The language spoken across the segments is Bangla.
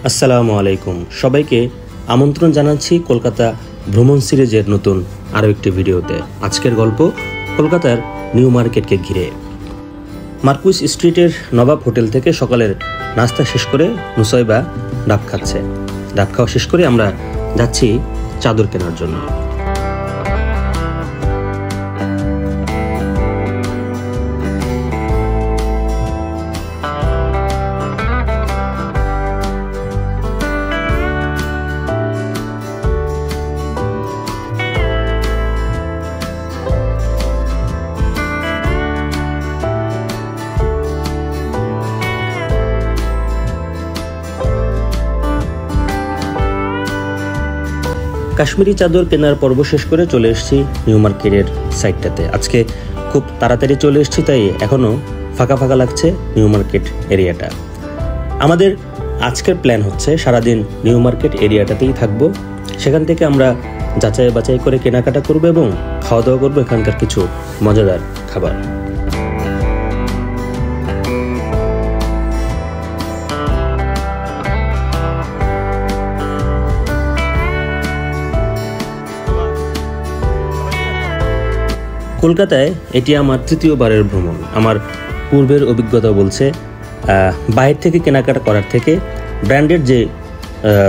আসসালামু আলাইকুম সবাইকে আমন্ত্রণ জানাচ্ছি কলকাতা ভ্রমণ সিরিজের নতুন আরও একটি ভিডিওতে। আজকের গল্প কলকাতার নিউ মার্কেটকে ঘিরে। মার্কুইস স্ট্রিটের নবাব হোটেল থেকে সকালের নাস্তা শেষ করে নুসাইবা ডাব খাচ্ছে। ডাব খাওয়া শেষ করে আমরা যাচ্ছি চাদর কেনার জন্য। কাশ্মীরি চাদর কেনার পর্ব শেষ করে চলে এসেছি নিউ মার্কেটের সাইডটাতে। আজকে খুব তাড়াতাড়ি চলে এসেছি, তাই এখনও ফাঁকা ফাঁকা লাগছে নিউ মার্কেট এরিয়াটা। আমাদের আজকের প্ল্যান হচ্ছে সারাদিন নিউ মার্কেট এরিয়াটাতেই থাকবো। সেখান থেকে আমরা যাচাই বাছাই করে কেনাকাটা করবো এবং খাওয়া দাওয়া করবো এখানকার কিছু মজাদার খাবার। কলকাতায় এটি আমার তৃতীয়বারের ভ্রমণ। আমার পূর্বের অভিজ্ঞতা বলছে বাইরে থেকে কেনাকাটা করার থেকে ব্র্যান্ডেড যে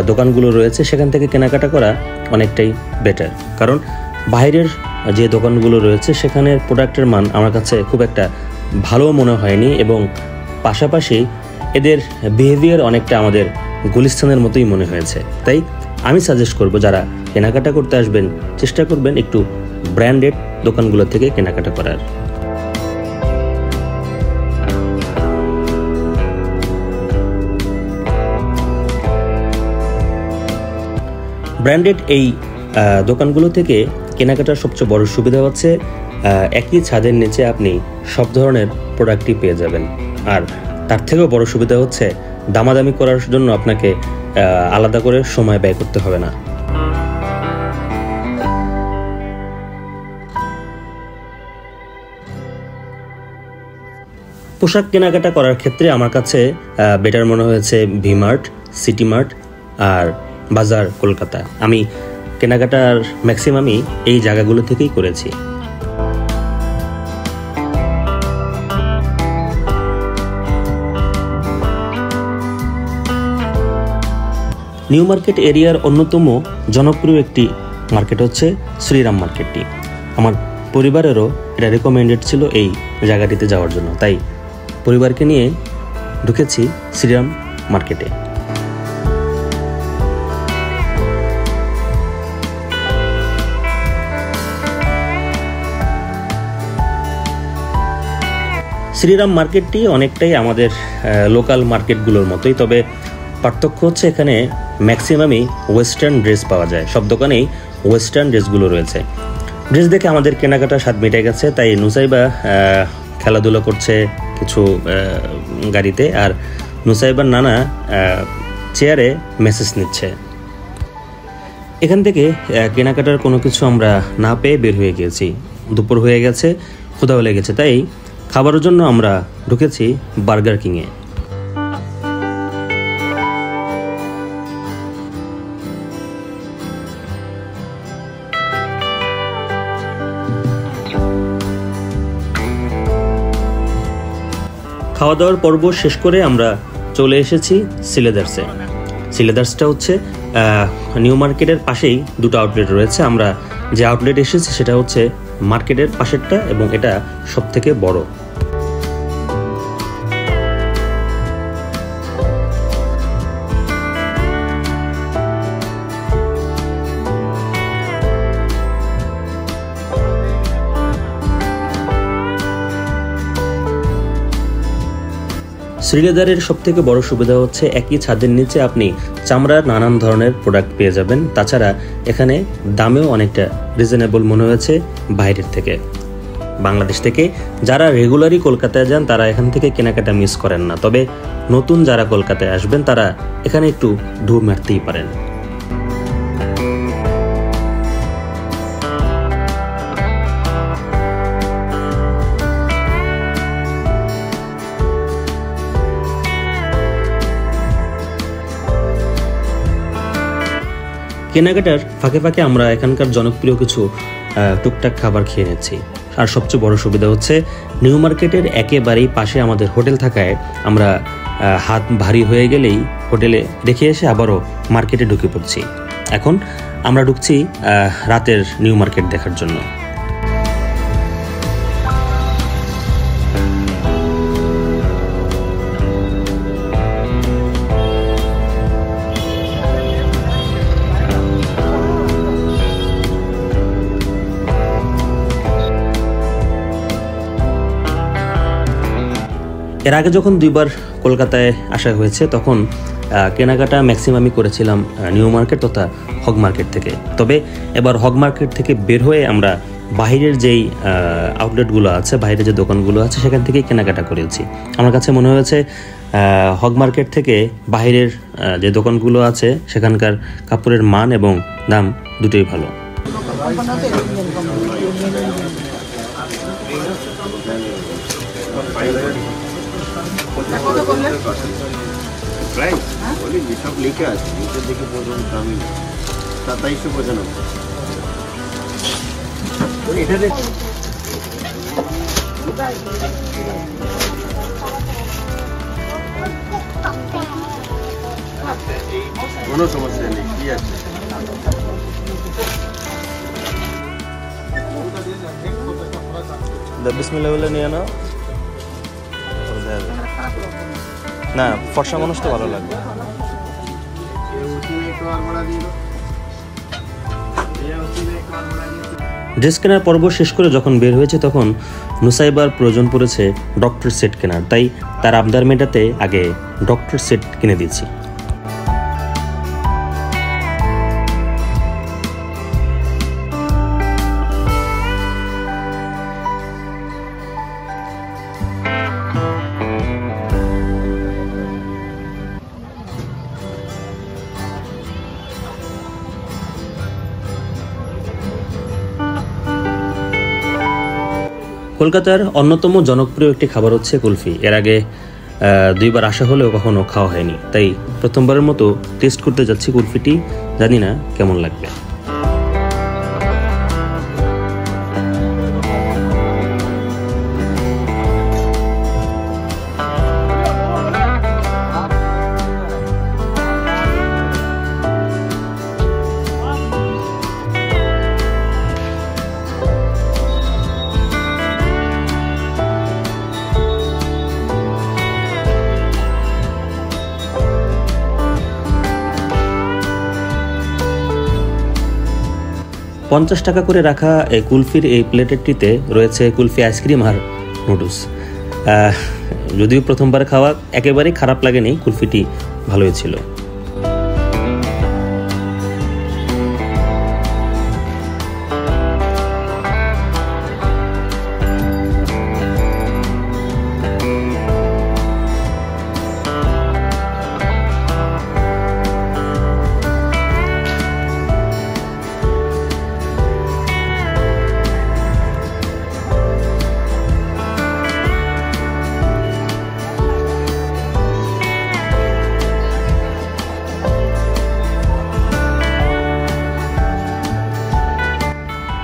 দোকানগুলো রয়েছে সেখান থেকে কেনাকাটা করা অনেকটাই বেটার। কারণ বাইরের যে দোকানগুলো রয়েছে সেখানের প্রোডাক্টের মান আমার কাছে খুব একটা ভালো মনে হয়নি এবং পাশাপাশি এদের বিহেভিয়ার অনেকটা আমাদের গুলিস্তানের মতোই মনে হয়েছে। তাই আমি সাজেস্ট করব যারা কেনাকাটা করতে আসবেন চেষ্টা করবেন একটু ব্র্যান্ডেড দোকানগুলো থেকে কেনাকাটা করার। ব্র্যান্ডেড এই দোকানগুলো থেকে কেনাকাটার সবচেয়ে বড় সুবিধা হচ্ছে একই ছাদের নিচে আপনি সব ধরনের প্রোডাক্টই পেয়ে যাবেন। আর তার থেকেও বড় সুবিধা হচ্ছে দামাদামি করার জন্য আপনাকে আলাদা করে সময় ব্যয় করতে হবে না। পোশাক কেনাকাটা করার ক্ষেত্রে আমার কাছে বেটার মনে হয়েছে ভি মার্ট, সিটি মার্ট আর বাজার কলকাতা। আমি কেনাকাটার ম্যাক্সিমামই এই জায়গাগুলো থেকেই করেছি। নিউ মার্কেট এরিয়ার অন্যতম জনপ্রিয় একটি মার্কেট হচ্ছে শ্রীরাম মার্কেটটি। আমার পরিবারেরও এটা রেকমেন্ডেড ছিল এই জায়গাটিতে যাওয়ার জন্য, তাই পরিবারকে নিয়ে ঢুকেছি শ্রীরাম মার্কেটে। শ্রীরাম মার্কেটটি অনেকটাই আমাদের লোকাল মার্কেটগুলোর মতোই, তবে পার্থক্য হচ্ছে এখানে ম্যাক্সিমামই ওয়েস্টার্ন ড্রেস পাওয়া যায়। সব দোকানেই ওয়েস্টার্ন ড্রেসগুলো রয়েছে। ড্রেস দেখে আমাদের কেনাকাটা স্বাদ মিটে গেছে, তাই নুসাইবা খেলাধুলা করছে কিছু গাড়িতে আর নুসাইবার নানা চেয়ারে মেসেজ নিচ্ছে। এখান থেকে কেনাকাটার কোনো কিছু আমরা না পেয়ে বের হয়ে গিয়েছি। দুপুর হয়ে গেছে, ক্ষুধাও লেগেছে, তাই খাবারের জন্য আমরা ঢুকেছি বার্গার কিংয়ে। খাওয়া দাওয়ার পর্ব শেষ করে আমরা চলে এসেছি সিলেদার্সে। সিলেদার্সটা হচ্ছে নিউ মার্কেটের পাশেই দুটো আউটলেট রয়েছে। আমরা যে আউটলেট এসেছি সেটা হচ্ছে মার্কেটের পাশেরটা এবং এটা সবথেকে বড়। শ্রীলেদারের সবথেকে বড় সুবিধা হচ্ছে একই ছাদের নিচে আপনি চামড়ার নানান ধরনের প্রোডাক্ট পেয়ে যাবেন। তাছাড়া এখানে দামেও অনেকটা রিজনেবল মনে হয়েছে বাইরের থেকে। বাংলাদেশ থেকে যারা রেগুলারই কলকাতায় যান তারা এখান থেকে কেনাকাটা মিস করেন না, তবে নতুন যারা কলকাতায় আসবেন তারা এখানে একটু ঢু মারতেই পারেন। কেনাকাটার ফাঁকে ফাঁকে আমরা এখানকার জনপ্রিয় কিছু টুকটাক খাবার খেয়ে নিচ্ছি। আর সবচেয়ে বড় সুবিধা হচ্ছে নিউ মার্কেটের একেবারেই পাশে আমাদের হোটেল থাকায় আমরা হাত ভারী হয়ে গেলেই হোটেলে রেখে এসে আবারও মার্কেটে ঢুকে পড়ছি। এখন আমরা ঢুকছি রাতের নিউ মার্কেট দেখার জন্য। এর আগে যখন 2বার কলকাতায় আসা হয়েছে তখন কেনাকাটা ম্যাক্সিমামই করেছিলাম নিউ মার্কেট তথা হগ মার্কেট থেকে। তবে এবার হগ মার্কেট থেকে বের হয়ে আমরা বাইরের যেই আউটলেটগুলো আছে, বাইরের যে দোকানগুলো আছে সেখান থেকেই কেনাকাটা করেছি। আমার কাছে মনে হয়েছে হগ মার্কেট থেকে বাইরের যে দোকানগুলো আছে সেখানকার কাপড়ের মান এবং দাম দুটোই ভালো। সব লিখে আছে, নিচের দিকে পর্যন্ত দামি 2795। কোনো সমস্যা নেই, কি আছে। বিসমিল্লাহ বলে নিয়ে নাও। না, ফর্সা মানুষ তো ভালো লাগবে। ড্রেস কেনার পর্ব শেষ করে যখন বের হয়েছে তখন নুসাইবার প্রয়োজন পড়েছে ডক্টর সেট কেনার, তাই তার আবদার মেটাতে আগে ডক্টর সেট কিনে দিয়েছি। কলকাতার অন্যতম জনপ্রিয় একটি খাবার হচ্ছে কুলফি। এর আগে 2বার আসা হলেও কখনো খাওয়া হয়নি, তাই প্রথমবারের মতো টেস্ট করতে যাচ্ছি কুলফিটি। জানি না কেমন লাগবে। $50 টাকা করে রাখা এই কুলফির এই প্লেটেরটিতে রয়েছে কুলফি আইসক্রিম আর নুডলস। যদিও প্রথমবার খাওয়া একেবারেই খারাপ লাগেনি, কুলফিটি ভালোই ছিল।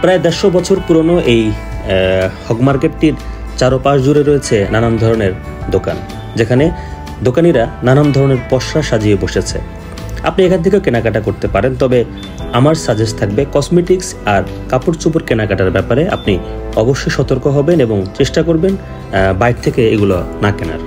প্রায় 150 বছর পুরনো এই হগ মার্কেটটির চারপাশ জুড়ে রয়েছে নানান ধরনের দোকান, যেখানে দোকানিরা নানান ধরনের পসরা সাজিয়ে বসেছে। আপনি এখান থেকেও কেনাকাটা করতে পারেন, তবে আমার সাজেস্ট থাকবে কসমেটিক্স আর কাপড় চোপড় কেনাকাটার ব্যাপারে আপনি অবশ্যই সতর্ক হবেন এবং চেষ্টা করবেন বাইরে থেকে এগুলো না কেনার।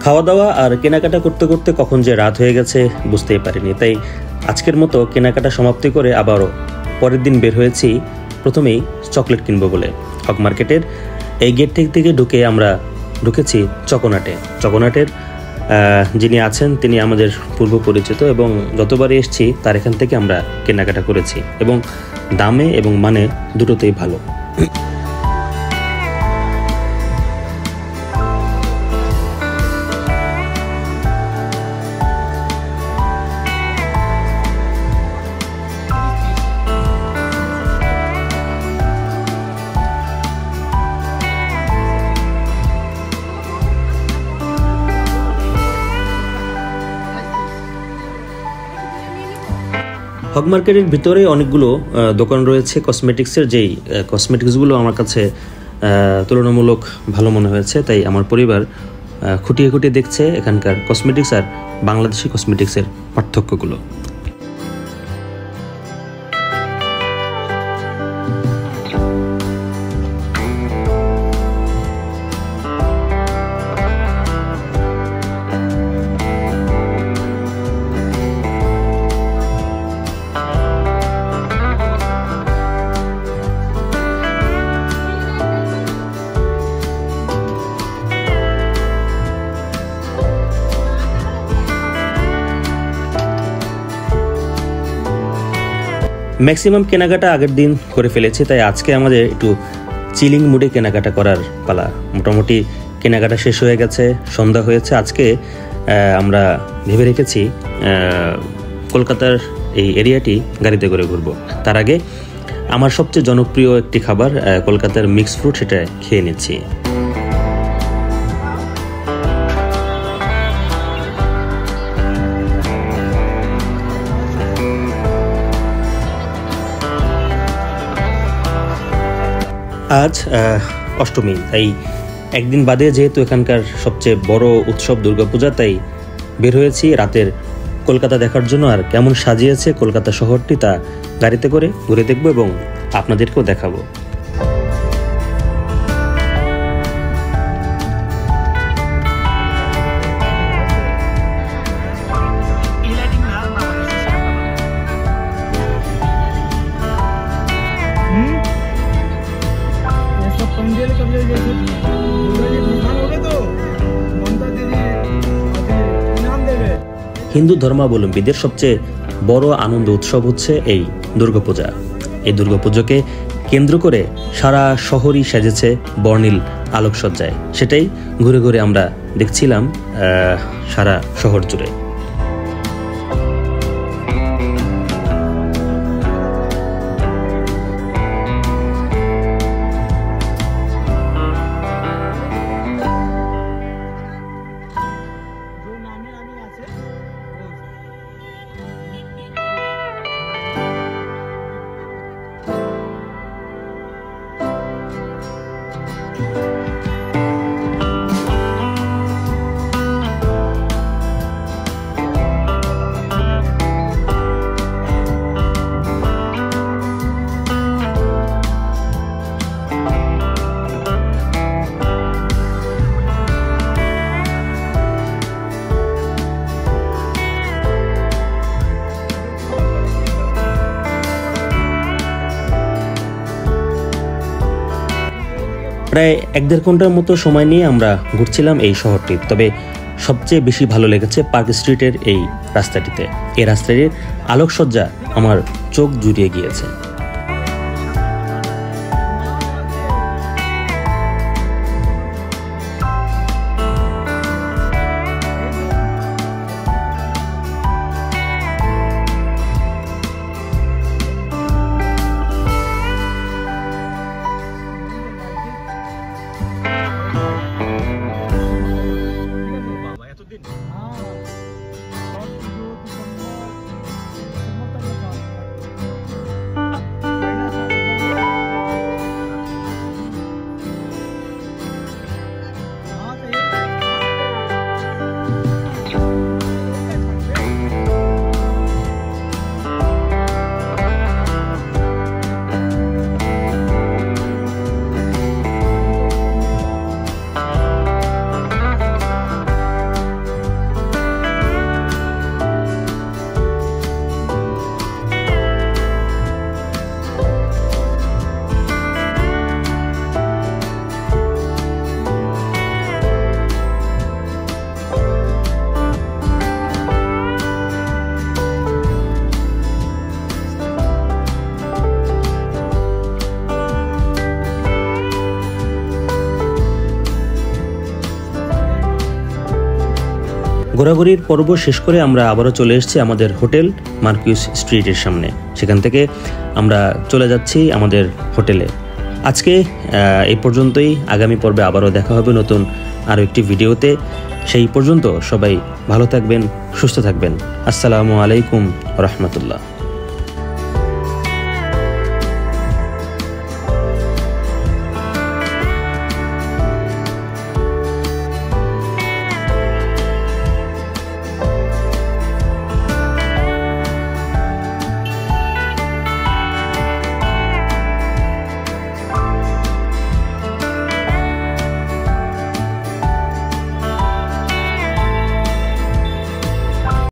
খাওয়া দাওয়া আর কেনাকাটা করতে করতে কখন যে রাত হয়ে গেছে বুঝতেই পারিনি, তাই আজকের মতো কেনাকাটা সমাপ্তি করে আবারও পরের দিন বের হয়েছি প্রথমেই চকলেট কিনবো বলে। হক মার্কেটের এই গেট থেকে ঢুকে আমরা ঢুকেছি চকোনাটে। চকোনাটের যিনি আছেন তিনি আমাদের পূর্ব পরিচিত এবং যতবারই এসেছি তার এখান থেকে আমরা কেনাকাটা করেছি এবং দামে এবং মানে দুটোতেই ভালো। হক মার্কেটের ভিতরে অনেকগুলো দোকান রয়েছে কসমেটিক্সের, যেই কসমেটিক্সগুলো আমার কাছে তুলনামূলক ভালো মনে হয়েছে, তাই আমার পরিবার খুঁটিয়ে খুঁটিয়ে দেখছে এখানকার কসমেটিক্স আর বাংলাদেশি কসমেটিক্সের পার্থক্যগুলো। ম্যাক্সিমাম কেনাকাটা আগের দিন করে ফেলেছি, তাই আজকে আমাদের একটু চিলিং মুডে কেনাকাটা করার পালা। মোটামুটি কেনাকাটা শেষ হয়ে গেছে, সন্ধ্যা হয়েছে। আজকে আমরা ভেবে রেখেছি কলকাতার এই এরিয়াটি গাড়িতে করে ঘুরবো। তার আগে আমার সবচেয়ে জনপ্রিয় একটি খাবার কলকাতার মিক্স ফ্রুট, সেটা খেয়ে নিচ্ছি। আজ অষ্টমী, তাই একদিন বাদে যেহেতু এখানকার সবচেয়ে বড় উৎসব দুর্গাপূজা, তাই বের হয়েছি রাতের কলকাতা দেখার জন্য। আর কেমন সাজিয়েছে কলকাতা শহরটি তা গাড়িতে করে ঘুরে দেখবো এবং আপনাদেরকেও দেখাবো। হিন্দু ধর্মাবলম্বীদের সবচেয়ে বড় আনন্দ উৎসব হচ্ছে এই দুর্গাপূজা। এই দুর্গাপুজোকে কেন্দ্র করে সারা শহরই সেজেছে বর্ণিল আলোকসজ্জায়। সেটাই ঘুরে ঘুরে আমরা দেখছিলাম সারা শহর জুড়ে। প্রায় 1-1.5 ঘন্টার মতো সময় নিয়ে আমরা ঘুরছিলাম এই শহরটি। তবে সবচেয়ে বেশি ভালো লেগেছে পার্ক স্ট্রিটের এই রাস্তাটিতে। এই রাস্তাটির আলোকসজ্জা আমার চোখ জুড়িয়ে গিয়েছে। ঘোরাঘুরির পর্ব শেষ করে আমরা আবারও চলে এসেছি আমাদের হোটেল মার্কিউস স্ট্রিটের সামনে। সেখান থেকে আমরা চলে যাচ্ছি আমাদের হোটেলে। আজকে এই পর্যন্তই। আগামী পর্বে আবারও দেখা হবে নতুন আরও একটি ভিডিওতে। সেই পর্যন্ত সবাই ভালো থাকবেন, সুস্থ থাকবেন। আসসালামু আলাইকুম রহমতুল্লাহ।